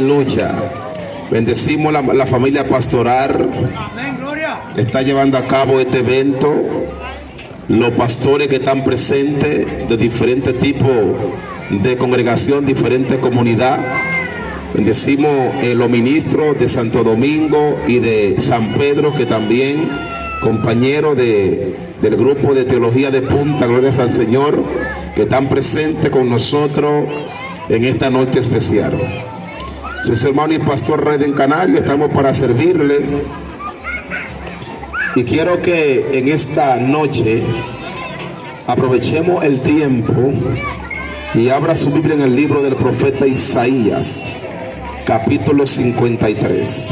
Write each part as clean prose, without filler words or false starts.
Lucha. Bendecimos la familia pastoral. Está llevando a cabo este evento. Los pastores que están presentes de diferentes tipos de congregación, diferentes comunidades. Bendecimos los ministros de Santo Domingo y de San Pedro, que también compañeros del grupo de teología de Punta, glorias al Señor, que están presentes con nosotros en esta noche especial. Soy su hermano y pastor Reden Canario, estamos para servirle. Y quiero que en esta noche aprovechemos el tiempo y abra su Biblia en el libro del profeta Isaías, capítulo 53.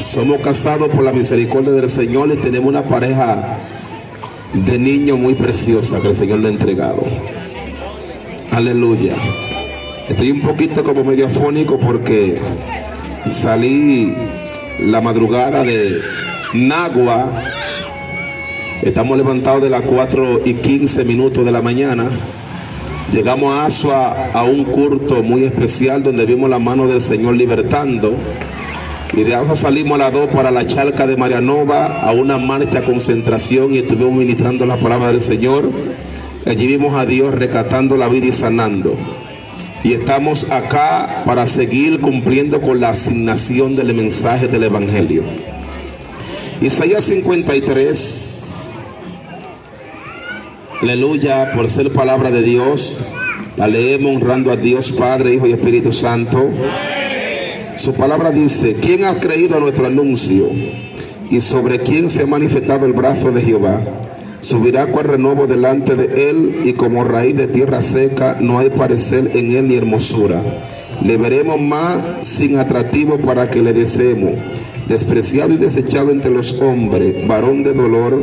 Somos casados por la misericordia del Señor y tenemos una pareja de niños muy preciosa que el Señor le ha entregado. Aleluya. Estoy un poquito como medio afónico porque salí la madrugada de Nagua. Estamos levantados de las 4:15 de la mañana. Llegamos a Asua a un culto muy especial donde vimos la mano del Señor libertando. Y de Asua salimos a las 2 para la charca de Marianova a una marcha concentración y estuvimos ministrando la palabra del Señor. Allí vimos a Dios rescatando la vida y sanando. Y estamos acá para seguir cumpliendo con la asignación del mensaje del Evangelio. Isaías 53. Aleluya, por ser palabra de Dios. La leemos honrando a Dios Padre, Hijo y Espíritu Santo. Su palabra dice: ¿quién ha creído a nuestro anuncio? ¿Y sobre quién se ha manifestado el brazo de Jehová? Subirá cual renuevo delante de él, y como raíz de tierra seca, no hay parecer en él ni hermosura. Le veremos más sin atractivo para que le deseemos. Despreciado y desechado entre los hombres, varón de dolor,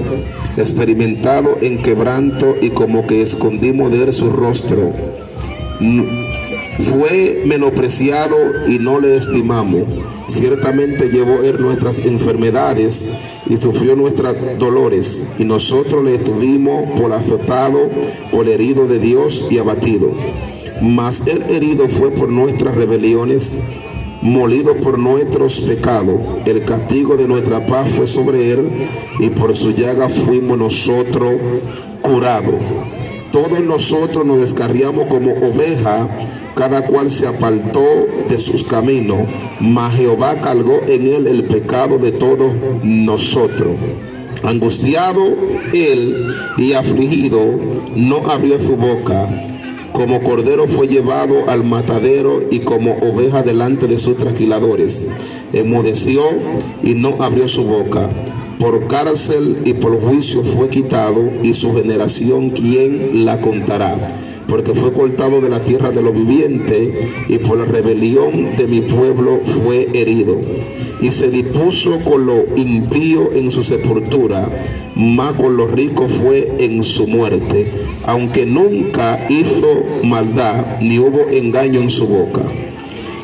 experimentado en quebranto, y como que escondimos de él su rostro. Fue menospreciado y no le estimamos. Ciertamente llevó él nuestras enfermedades y sufrió nuestros dolores, y nosotros le tuvimos por azotado, por herido de Dios y abatido. Mas él herido fue por nuestras rebeliones, molido por nuestros pecados. El castigo de nuestra paz fue sobre él, y por su llaga fuimos nosotros curados. Todos nosotros nos descarriamos como ovejas, cada cual se apartó de sus caminos, mas Jehová cargó en él el pecado de todos nosotros. Angustiado él y afligido, no abrió su boca. Como cordero fue llevado al matadero, y como oveja delante de sus trasquiladores. Enmudeció y no abrió su boca. Por cárcel y por juicio fue quitado, y su generación, ¿quién la contará? Porque fue cortado de la tierra de los vivientes, y por la rebelión de mi pueblo fue herido. Y se dispuso con lo impío en su sepultura, mas con los ricos fue en su muerte, aunque nunca hizo maldad, ni hubo engaño en su boca.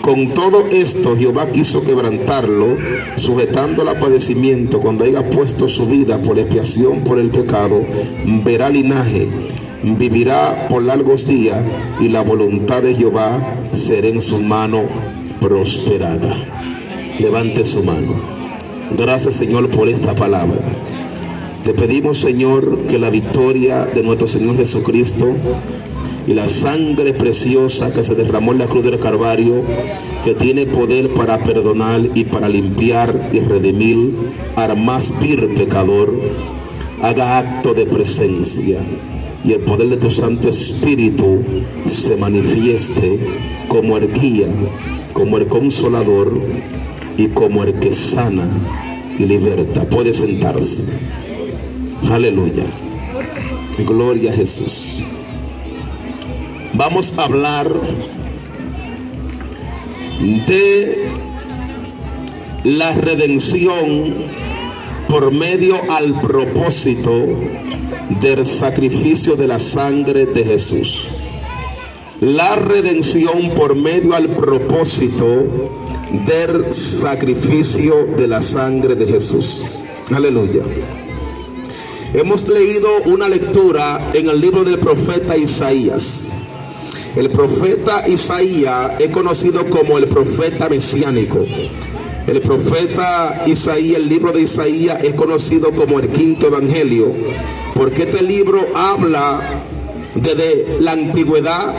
Con todo esto Jehová quiso quebrantarlo, sujetándolo a padecimiento. Cuando haya puesto su vida por expiación por el pecado, verá linaje, vivirá por largos días, y la voluntad de Jehová será en su mano prosperada. Levante su mano. Gracias, Señor, por esta palabra. Te pedimos, Señor, que la victoria de nuestro Señor Jesucristo y la sangre preciosa que se derramó en la cruz del Calvario, que tiene poder para perdonar y para limpiar y redimir al más vil pecador, haga acto de presencia, y el poder de tu Santo Espíritu se manifieste como el guía, como el consolador y como el que sana y liberta. Puede sentarse. Aleluya. Gloria a Jesús. Vamos a hablar de la redención por medio al propósito del sacrificio de la sangre de Jesús. La redención por medio al propósito del sacrificio de la sangre de Jesús. Aleluya. Hemos leído una lectura en el libro del profeta Isaías. El profeta Isaías es conocido como el profeta mesiánico. El profeta Isaías, el libro de Isaías, es conocido como el quinto evangelio, porque este libro habla desde la antigüedad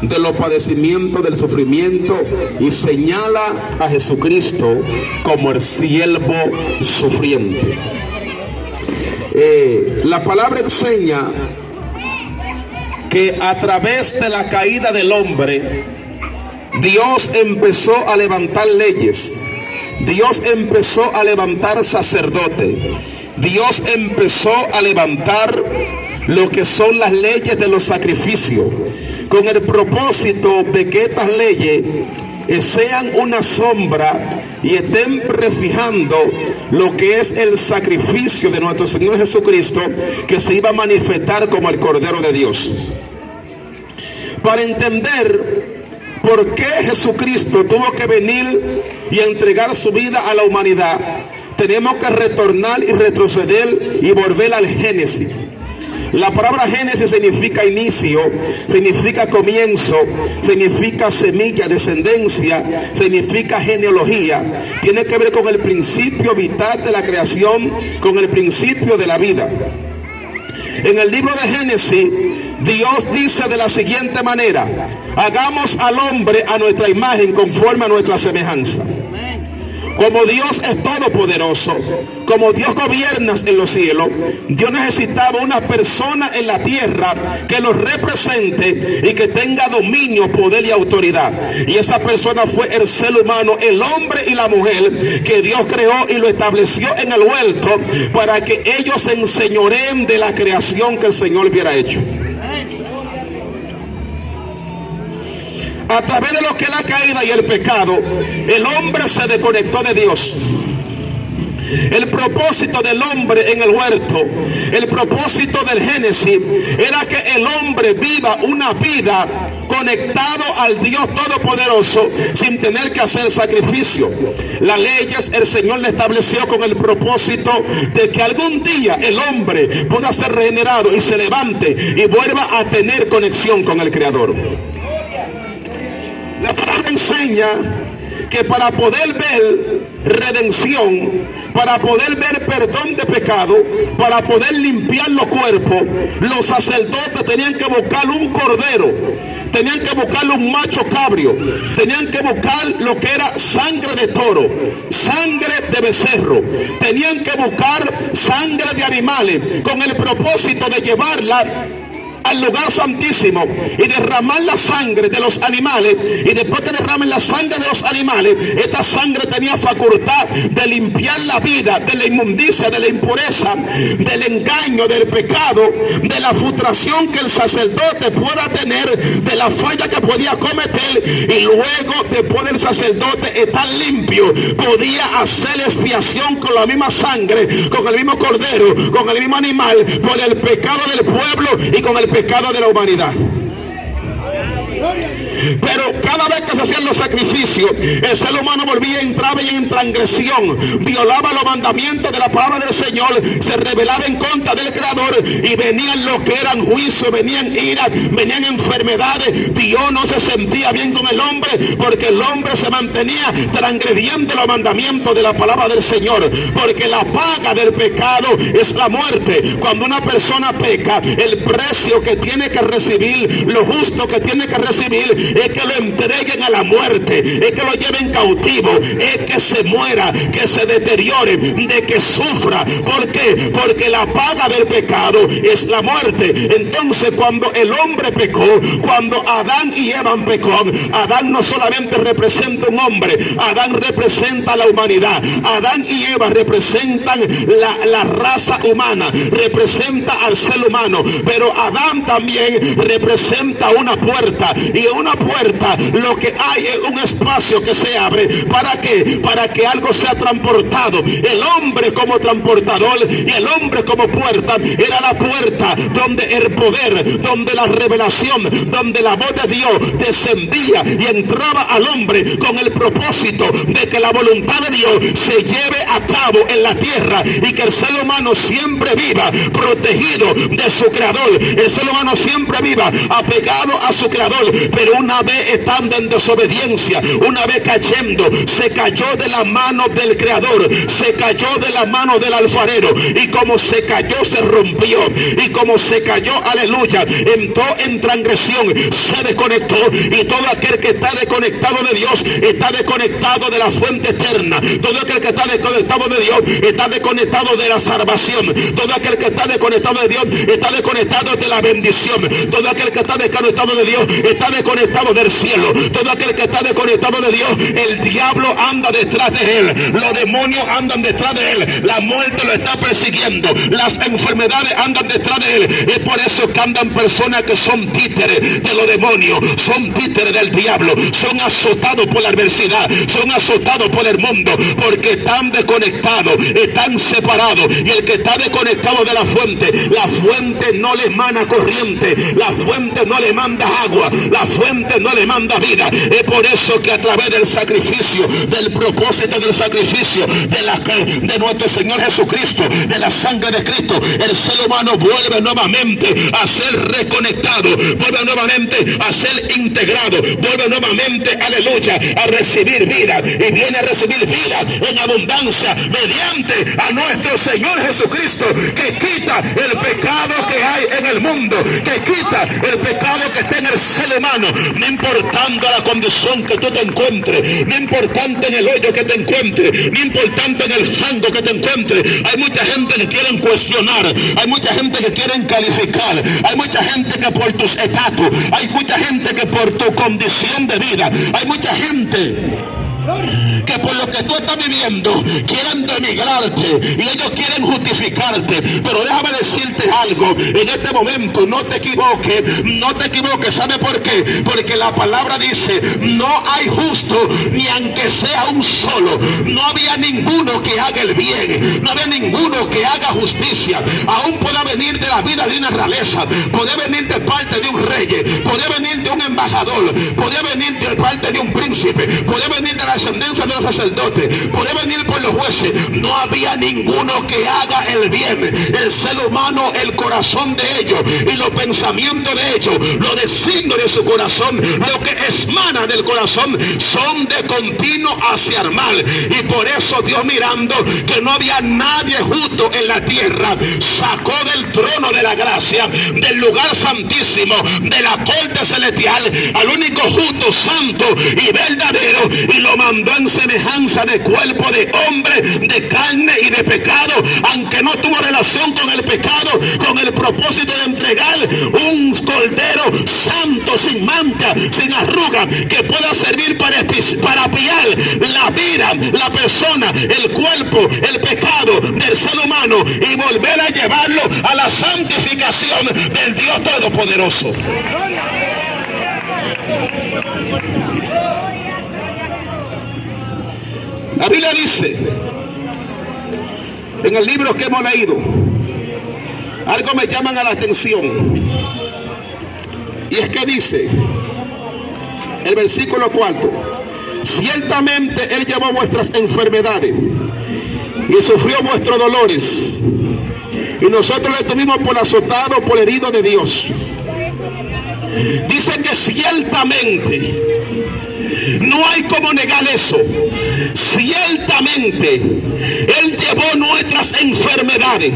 de los padecimientos, del sufrimiento, y señala a Jesucristo como el siervo sufriente. La palabra enseña que a través de la caída del hombre, Dios empezó a levantar leyes. Dios empezó a levantar sacerdotes. Dios empezó a levantar lo que son las leyes de los sacrificios, con el propósito de que estas leyes sean una sombra y estén prefijando lo que es el sacrificio de nuestro Señor Jesucristo, que se iba a manifestar como el Cordero de Dios. Para entender por qué Jesucristo tuvo que venir y entregar su vida a la humanidad, tenemos que retornar y retroceder y volver al Génesis. La palabra Génesis significa inicio, significa comienzo, significa semilla, descendencia, significa genealogía. Tiene que ver con el principio vital de la creación, con el principio de la vida. En el libro de Génesis, Dios dice de la siguiente manera: hagamos al hombre a nuestra imagen, conforme a nuestra semejanza. Como Dios es todopoderoso, como Dios gobierna en los cielos, Dios necesitaba una persona en la tierra que lo represente y que tenga dominio, poder y autoridad. Y esa persona fue el ser humano, el hombre y la mujer, que Dios creó y lo estableció en el huerto para que ellos se enseñoreen de la creación que el Señor hubiera hecho. A través de lo que es la caída y el pecado, el hombre se desconectó de Dios. El propósito del hombre en el huerto, el propósito del Génesis, era que el hombre viva una vida conectado al Dios Todopoderoso sin tener que hacer sacrificio. Las leyes el Señor le estableció con el propósito de que algún día el hombre pueda ser regenerado y se levante y vuelva a tener conexión con el Creador. La palabra enseña que para poder ver redención, para poder ver perdón de pecado, para poder limpiar los cuerpos, los sacerdotes tenían que buscar un cordero, tenían que buscar un macho cabrio, tenían que buscar lo que era sangre de toro, sangre de becerro, tenían que buscar sangre de animales con el propósito de llevarla al lugar santísimo y derramar la sangre de los animales. Y después que derramen la sangre de los animales, esta sangre tenía facultad de limpiar la vida de la inmundicia, de la impureza, del engaño, del pecado, de la frustración que el sacerdote pueda tener, de la falla que podía cometer. Y luego, después del sacerdote estar limpio, podía hacer expiación con la misma sangre, con el mismo cordero, con el mismo animal, por el pecado del pueblo y con el pecado de la humanidad. Pero cada vez que se hacían los sacrificios, el ser humano volvía, entraba en transgresión, violaba los mandamientos de la palabra del Señor, se rebelaba en contra del Creador, y venían lo que eran juicios, venían iras, venían enfermedades. Dios no se sentía bien con el hombre, porque el hombre se mantenía transgrediendo los mandamientos de la palabra del Señor, porque la paga del pecado es la muerte. Cuando una persona peca, el precio que tiene que recibir, lo justo que tiene que recibir, es que lo entreguen a la muerte, es que lo lleven cautivo, es que se muera, que se deteriore, de que sufra. ¿Por qué? Porque la paga del pecado es la muerte. Entonces, cuando el hombre pecó, cuando Adán y Eva pecó, Adán no solamente representa un hombre, Adán representa a la humanidad. Adán y Eva representan la raza humana, representa al ser humano, pero Adán también representa una puerta, y una puerta puerta, lo que hay es un espacio que se abre. ¿Para qué? Para que algo sea transportado. El hombre como transportador y el hombre como puerta era la puerta donde el poder, donde la revelación, donde la voz de Dios descendía y entraba al hombre con el propósito de que la voluntad de Dios se lleve a cabo en la tierra y que el ser humano siempre viva protegido de su creador. El ser humano siempre viva apegado a su creador, pero una vez estando en desobediencia, una vez cayendo, se cayó de la mano del creador, se cayó de la mano del alfarero, y como se cayó se rompió, y como se cayó, aleluya, entró en transgresión, se desconectó, y todo aquel que está desconectado de Dios está desconectado de la fuente eterna. Todo aquel que está desconectado de Dios está desconectado de la salvación. Todo aquel que está desconectado de Dios está desconectado de la bendición. Todo aquel que está desconectado de Dios está desconectado del cielo. Todo aquel que está desconectado de Dios, el diablo anda detrás de él, los demonios andan detrás de él, la muerte lo está persiguiendo, las enfermedades andan detrás de él. Es por eso que andan personas que son títeres de los demonios, son títeres del diablo, son azotados por la adversidad, son azotados por el mundo, porque están desconectados, están separados. Y el que está desconectado de la fuente no le emana corriente, la fuente no le manda agua, la fuente no le manda vida. Es por eso que a través del sacrificio, del propósito del sacrificio de nuestro Señor Jesucristo, de la sangre de Cristo, el ser humano vuelve nuevamente a ser reconectado, vuelve nuevamente a ser integrado, vuelve nuevamente, aleluya, a recibir vida, y viene a recibir vida en abundancia mediante a nuestro Señor Jesucristo, que quita el pecado que hay en el mundo, que quita el pecado que está en el ser humano, no importando la condición que tú te encuentres, no importando en el hoyo que te encuentres, no importando en el fango que te encuentres. Hay mucha gente que quieren cuestionar, hay mucha gente que quieren calificar, hay mucha gente que por tus estatus, hay mucha gente que por tu condición de vida, hay mucha gente que por lo que tú estás viviendo quieren denigrarte y ellos quieren justificarte. Pero déjame decirte algo en este momento, no te equivoques, ¿sabe por qué? Porque la palabra dice, no hay justo ni aunque sea un solo. No había ninguno que haga el bien, no había ninguno que haga justicia. Aún puede venir de la vida de una realeza, puede venir de parte de un rey, puede venir de un embajador, puede venir de parte de un príncipe, puede venir de la descendencia de los sacerdotes, puede venir por los jueces. No había ninguno que haga el bien. El ser humano, el corazón de ellos y los pensamientos de ellos, los designios de su corazón, lo que emana del corazón, son de continuo hacia el mal. Y por eso Dios, mirando que no había nadie justo en la tierra, sacó del trono de la gracia, del lugar santísimo, de la corte celestial, al único justo, santo y verdadero, y lo mandó en semejanza de cuerpo de hombre, de carne y de pecado, aunque no tuvo relación con el pecado, con el propósito de entregar un cordero santo, sin mancha, sin arruga, que pueda servir para piar la vida, la persona, el cuerpo, el pecado del ser humano, y volver a llevarlo a la santificación del Dios Todopoderoso. La Biblia dice, en el libro que hemos leído, algo me llama a la atención, y es que dice, el versículo 4, ciertamente Él llevó vuestras enfermedades y sufrió vuestros dolores, y nosotros le tuvimos por azotado, por herido de Dios. Dice que ciertamente, no hay como negar eso. Ciertamente Él llevó nuestras enfermedades.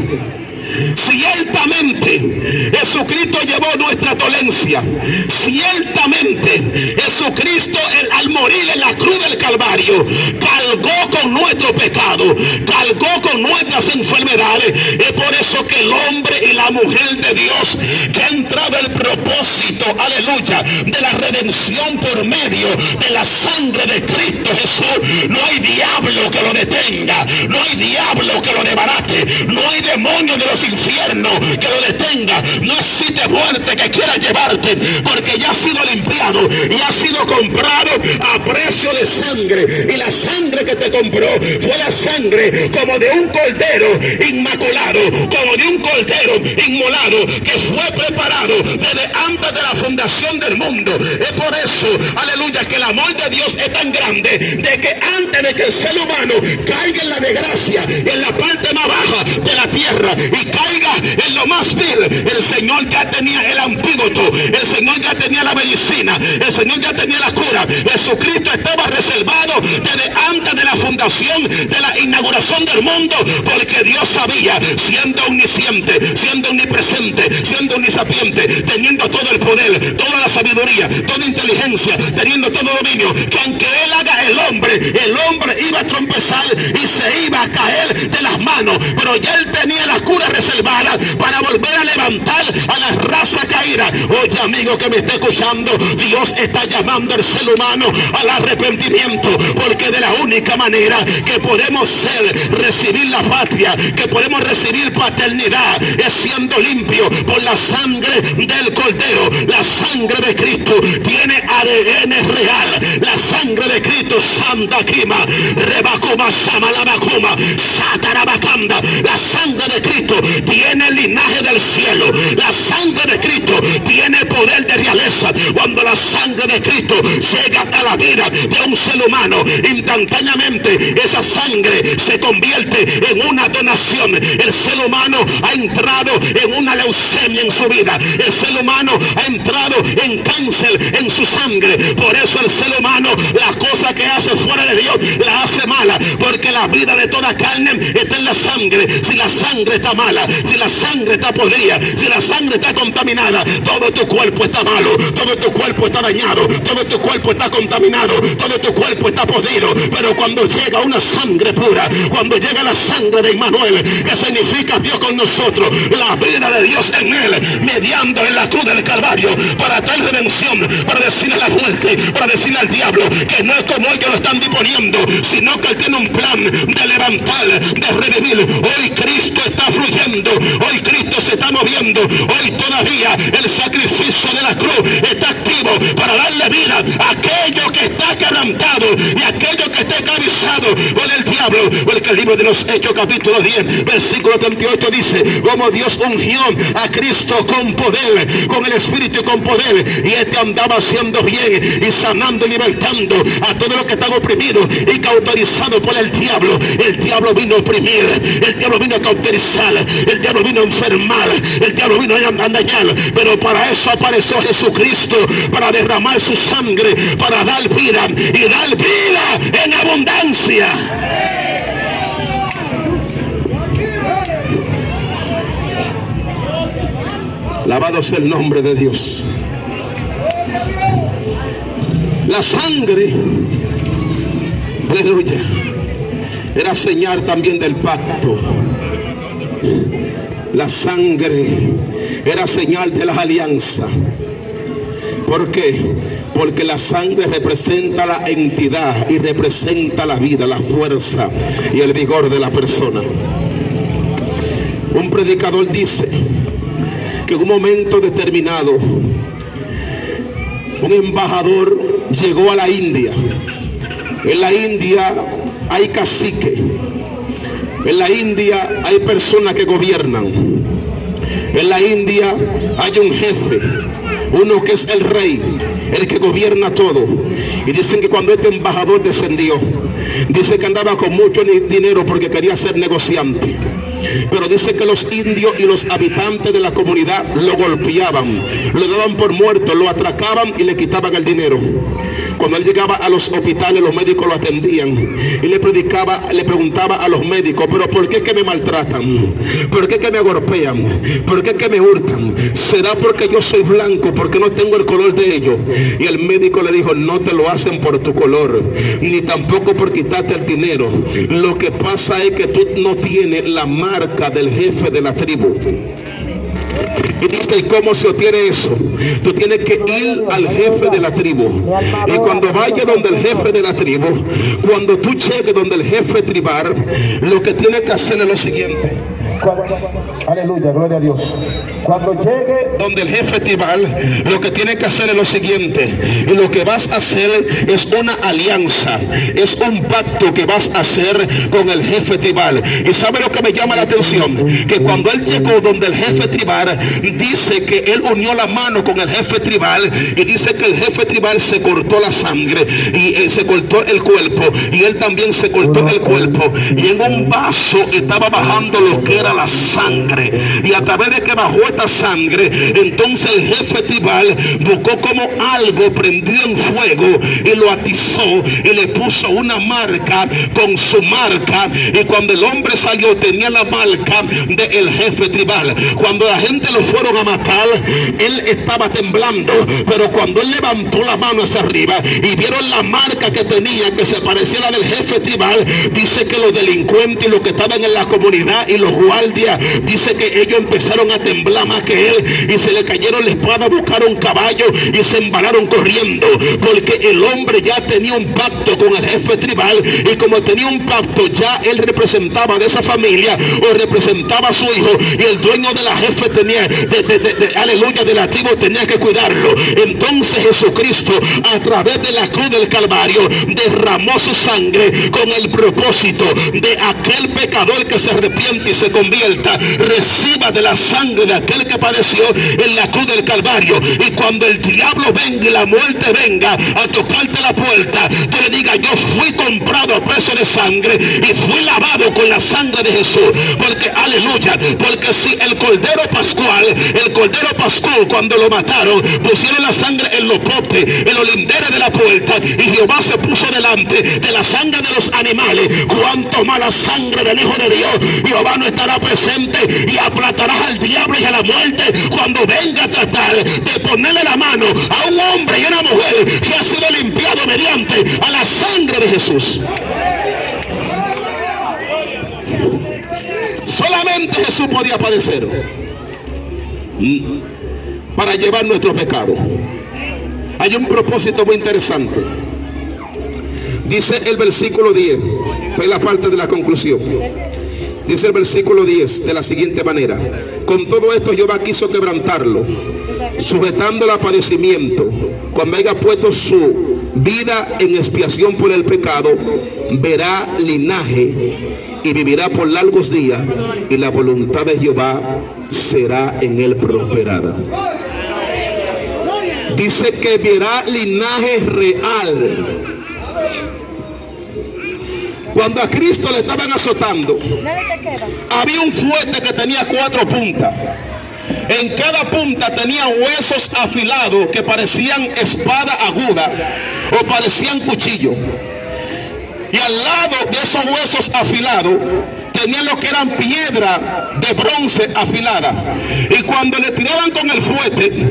Ciertamente Jesucristo llevó nuestra dolencia. Ciertamente Jesucristo al morir en la cruz del Calvario cargó con nuestro pecado, cargó con nuestras enfermedades. Es por eso que el hombre y la mujer de Dios, que ha entrado el propósito, aleluya, de la redención por medio de la sangre de Cristo Jesús, no hay diablo que lo detenga, no hay diablo que lo desbarate, no hay demonio de los infierno que lo detenga, no existe muerte que quiera llevarte, porque ya ha sido limpiado y ha sido comprado a precio de sangre. Y la sangre que te compró fue la sangre como de un cordero inmaculado, como de un cordero inmolado, que fue preparado desde antes de la fundación del mundo. Es por eso, aleluya, que el amor de Dios es tan grande, de que antes de que el ser humano caiga en la desgracia, en la parte más baja de la tierra, y caiga en lo más vil, el Señor ya tenía el antídoto, el Señor ya tenía la medicina, el Señor ya tenía la cura. Jesucristo estaba reservado desde antes de la fundación, de la inauguración del mundo, porque Dios sabía, siendo omnisciente, siendo omnipresente, siendo omnisapiente, teniendo todo el poder, toda la sabiduría, toda inteligencia, teniendo todo dominio, que aunque Él haga el hombre iba a trompezar y se iba a caer de las manos, pero ya Él tenía la cura reservada para volver a levantar a la raza caída. Oye, amigo que me está escuchando, Dios está llamando al ser humano al arrepentimiento, porque de la única manera que podemos recibir la patria, que podemos recibir paternidad, es siendo limpio por la sangre del Cordero. La sangre de Cristo tiene ADN real. La sangre de Cristo, Santa Kima, Rebacuma, Samalabacuma, Satarabacanda. La sangre de Cristo tiene el linaje del cielo. La sangre de Cristo tiene poder de realeza. Cuando la sangre de Cristo llega a la vida de un ser humano, instantáneamente esa sangre se convierte en una donación. El ser humano ha entrado en una leucemia en su vida. El ser humano ha entrado en cáncer en su sangre. Por eso el ser humano, la cosa que hace fuera de Dios, la hace mala, porque la vida de toda carne está en la sangre. Si la sangre está mala, si la sangre está podrida, si la sangre está contaminada, todo tu cuerpo está malo, todo tu cuerpo está dañado, todo tu cuerpo está contaminado, todo tu cuerpo está podrido. Pero cuando llega una sangre pura, cuando llega la sangre de Emmanuel, que significa Dios con nosotros, la vida de Dios en Él, mediando en la cruz del Calvario, para tal redención, para decirle a la muerte, para decirle al diablo, que no es como ellos lo están disponiendo, sino que Él tiene un plan de levantar, de revivir. Hoy Cristo está fluyendo, hoy Cristo se está moviendo, hoy todavía el sacrificio de la cruz está activo para darle vida a aquello que está quebrantado y aquello que está esclavizado por el diablo. Porque el libro de los Hechos, capítulo 10, versículo 38 dice, como Dios ungió a Cristo con poder, con el Espíritu y con poder, y este andaba haciendo bien y sanando y libertando a todos los que están oprimidos y cauterizados por el diablo. El diablo vino a oprimir, el diablo vino a cauterizar, el diablo vino a enfermar, el diablo vino a dañar, pero para eso apareció Jesucristo, para derramar su sangre, para dar vida y dar vida en abundancia. Alabado sea el nombre de Dios. La sangre, aleluya, era señal también del pacto. La sangre era señal de la alianza. ¿Por qué? Porque la sangre representa la entidad y representa la vida, la fuerza y el vigor de la persona. Un predicador dice que en un momento determinado un embajador llegó a la India. En la India hay cacique, en la India hay personas que gobiernan, en la India hay un jefe, uno que es el rey, el que gobierna todo. Y dicen que cuando este embajador descendió, dice que andaba con mucho dinero porque quería ser negociante. Pero dice que los indios y los habitantes de la comunidad lo golpeaban, lo daban por muerto, lo atracaban y le quitaban el dinero. Cuando él llegaba a los hospitales, los médicos lo atendían y le preguntaba a los médicos, pero ¿por qué es que me maltratan? ¿Por qué es que me golpean? ¿Por qué es que me hurtan? ¿Será porque yo soy blanco, porque no tengo el color de ellos? Y el médico le dijo, no te lo hacen por tu color, ni tampoco por quitarte el dinero. Lo que pasa es que tú no tienes la marca del jefe de la tribu. Y dice, ¿y cómo se obtiene eso? Tú tienes que ir al jefe de la tribu. Y cuando vayas donde el jefe de la tribu, cuando tú llegues donde el jefe tribal, lo que tienes que hacer es lo siguiente. Aleluya, gloria a Dios. Cuando llegue donde el jefe tribal, lo que tiene que hacer es lo siguiente, y lo que vas a hacer es una alianza, es un pacto que vas a hacer con el jefe tribal. Y sabe lo que me llama la atención, que cuando él llegó donde el jefe tribal, dice que él unió la mano con el jefe tribal, y dice que el jefe tribal se cortó la sangre y se cortó el cuerpo, y él también se cortó el cuerpo, y en un vaso estaba bajando lo que era la sangre, y a través de que bajó esta sangre, entonces el jefe tribal buscó como algo prendido en fuego y lo atizó y le puso una marca con su marca, y cuando el hombre salió tenía la marca del jefe tribal. Cuando la gente lo fueron a matar, él estaba temblando, pero cuando él levantó la mano hacia arriba y vieron la marca que tenía, que se parecía a la del jefe tribal, dice que los delincuentes y los que estaban en la comunidad y los guardias, dice que ellos empezaron a temblar más que él, y se le cayeron la espada, buscaron caballo y se embalaron corriendo, porque el hombre ya tenía un pacto con el jefe tribal, y como tenía un pacto, ya él representaba de esa familia o representaba a su hijo, y el dueño de la jefe tenía aleluya, de la tribu, tenía que cuidarlo. Entonces Jesucristo, a través de la cruz del Calvario, derramó su sangre con el propósito de aquel pecador que se arrepiente y se convierta, reciba de la sangre de aquel que padeció en la cruz del Calvario. Y cuando el diablo venga y la muerte venga a tocarte la puerta, tú le digas: yo fui comprado a precio de sangre y fui lavado con la sangre de Jesús. Porque aleluya, porque si el cordero pascual, cuando lo mataron, pusieron la sangre en los postes, en los linderes de la puerta, y Jehová se puso delante de la sangre de los animales, cuanto más la sangre del Hijo de Dios. Jehová no estará presente y aplatará al diablo y a la muerte cuando venga a tratar de ponerle la mano a un hombre y a una mujer que ha sido limpiado mediante a la sangre de Jesús. Solamente Jesús podía padecer para llevar nuestro pecado. Hay un propósito muy interesante. Dice el versículo 10, esta es la parte de la conclusión. Dice el versículo 10 de la siguiente manera: con todo esto Jehová quiso quebrantarlo, sujetándolo a padecimiento. Cuando haya puesto su vida en expiación por el pecado, verá linaje y vivirá por largos días, y la voluntad de Jehová será en él prosperada. Dice que verá linaje real. Cuando a Cristo le estaban azotando, había un fuerte que tenía 4 puntas. En cada punta tenía huesos afilados que parecían espada aguda o parecían cuchillo. Y al lado de esos huesos afilados tenían lo que eran piedra de bronce afilada. Y cuando le tiraban con el fuete,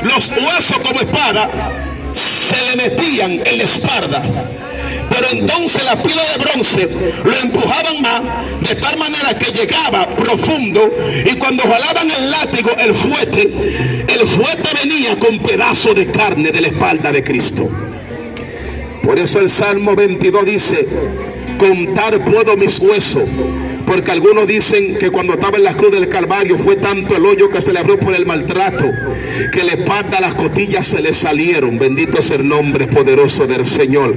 los huesos como espada se le metían en la espalda. Pero entonces la piedra de bronce lo empujaban más, de tal manera que llegaba profundo, y cuando jalaban el látigo, el fuete venía con pedazos de carne de la espalda de Cristo. Por eso el Salmo 22 dice: contar puedo mis huesos. Porque algunos dicen que cuando estaba en la cruz del Calvario fue tanto el hoyo que se le abrió por el maltrato, que la espalda, las costillas se le salieron. Bendito sea el nombre poderoso del Señor.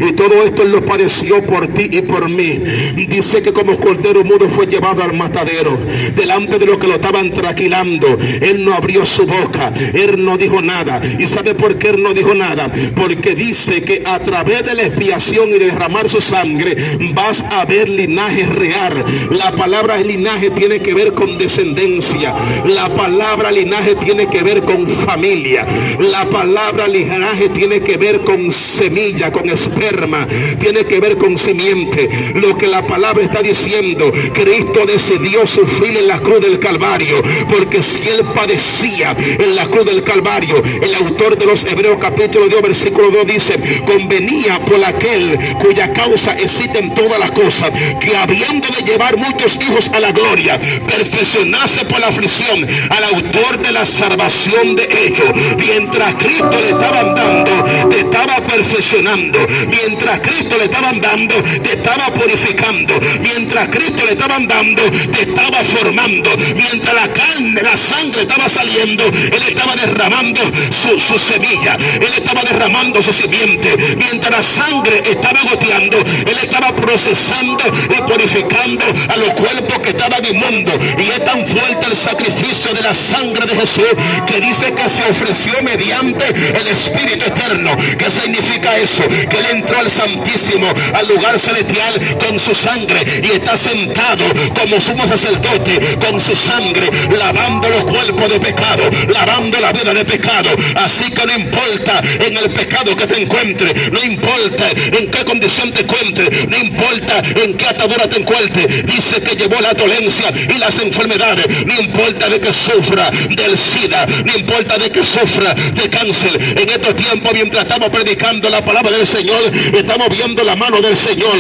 Y todo esto Él lo padeció por ti y por mí. Dice que como cordero mudo fue llevado al matadero, delante de los que lo estaban traquilando. Él no abrió su boca, Él no dijo nada. ¿Y sabe por qué Él no dijo nada? Porque dice que a través de la expiación y de derramar su sangre vas a ver linaje real. La palabra linaje tiene que ver con descendencia. La palabra linaje tiene que ver con familia. La palabra linaje tiene que ver con semilla, con esperma, tiene que ver con simiente. Lo que la palabra está diciendo: Cristo decidió sufrir en la cruz del Calvario, porque si Él padecía en la cruz del Calvario, el autor de los Hebreos capítulo 2 versículo 2 dice: convenía por aquel cuya causa existen todas las cosas, que habiendo de llevar muchos hijos a la gloria, perfeccionarse por la aflicción, al autor de la salvación de ellos. Mientras Cristo le estaban dando, te estaba perfeccionando perfeccionando. Mientras Cristo le estaban dando, te estaba purificando. Mientras Cristo le estaban dando, te estaba formando. Mientras la carne, la sangre estaba saliendo, Él estaba derramando su semilla. Él estaba derramando su simiente. Mientras la sangre estaba goteando, Él estaba procesando y purificando a los cuerpos que estaban inmundos. Y es tan fuerte el sacrificio de la sangre de Jesús que dice que se ofreció mediante el Espíritu eterno. ¿Qué significa eso? Que Él entró al Santísimo, al lugar celestial, con su sangre, y está sentado como sumo sacerdote con su sangre, lavando los cuerpos de pecado, lavando la vida de pecado. Así que no importa en el pecado que te encuentres, no importa en qué condición te encuentres, no importa en qué atadura te encuentres, dice que llevó la dolencia y las enfermedades. No importa de que sufra del SIDA, no importa de que sufra de cáncer. En estos tiempos, mientras estamos predicando la palabra del Señor, estamos viendo la mano del Señor.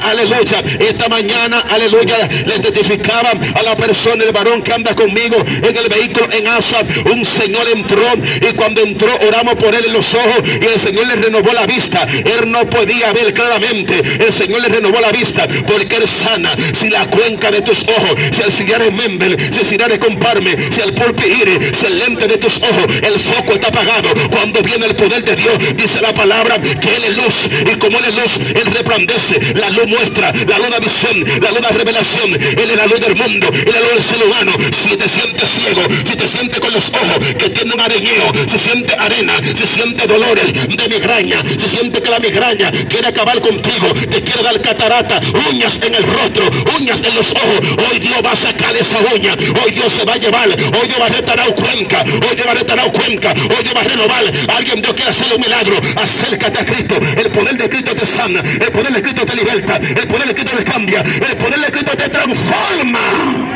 Aleluya. Esta mañana, aleluya, le testificaban a la persona, el varón que anda conmigo en el vehículo en Asua. Un señor entró, y cuando entró oramos por él en los ojos, y el Señor le renovó la vista. Él no podía ver claramente. El Señor le renovó la vista, porque Él sana. Si la cuenca de tus ojos, si el cigarro es Membel, si el cigarro es Comparme, si el pulpire, si el lente de tus ojos, el foco está apagado. Cuando viene el poder de Dios, dice la palabra que Él es luz, y como Él es luz, Él resplandece. La luz muestra, la luz da visión, la luz da revelación. Él es la luz del mundo, Él es la luz del ser humano. Si te sientes ciego, si te sientes con los ojos que tienen un arañeo, si siente arena, si siente dolores de migraña, si siente que la migraña quiere acabar contigo, te quiere dar catarata, uñas en el rostro, uñas en los ojos, hoy Dios va a sacar esa uña. Hoy Dios se va a llevar, hoy Dios va a restaurar Cuenca, hoy Dios va a restaurar Cuenca, hoy Dios va a renovar. Alguien Dios quiere hacer un milagro. Acércate a Cristo. El poder de Cristo te sana, el poder de Cristo te liberta, el poder de Cristo te cambia, el poder de Cristo te transforma.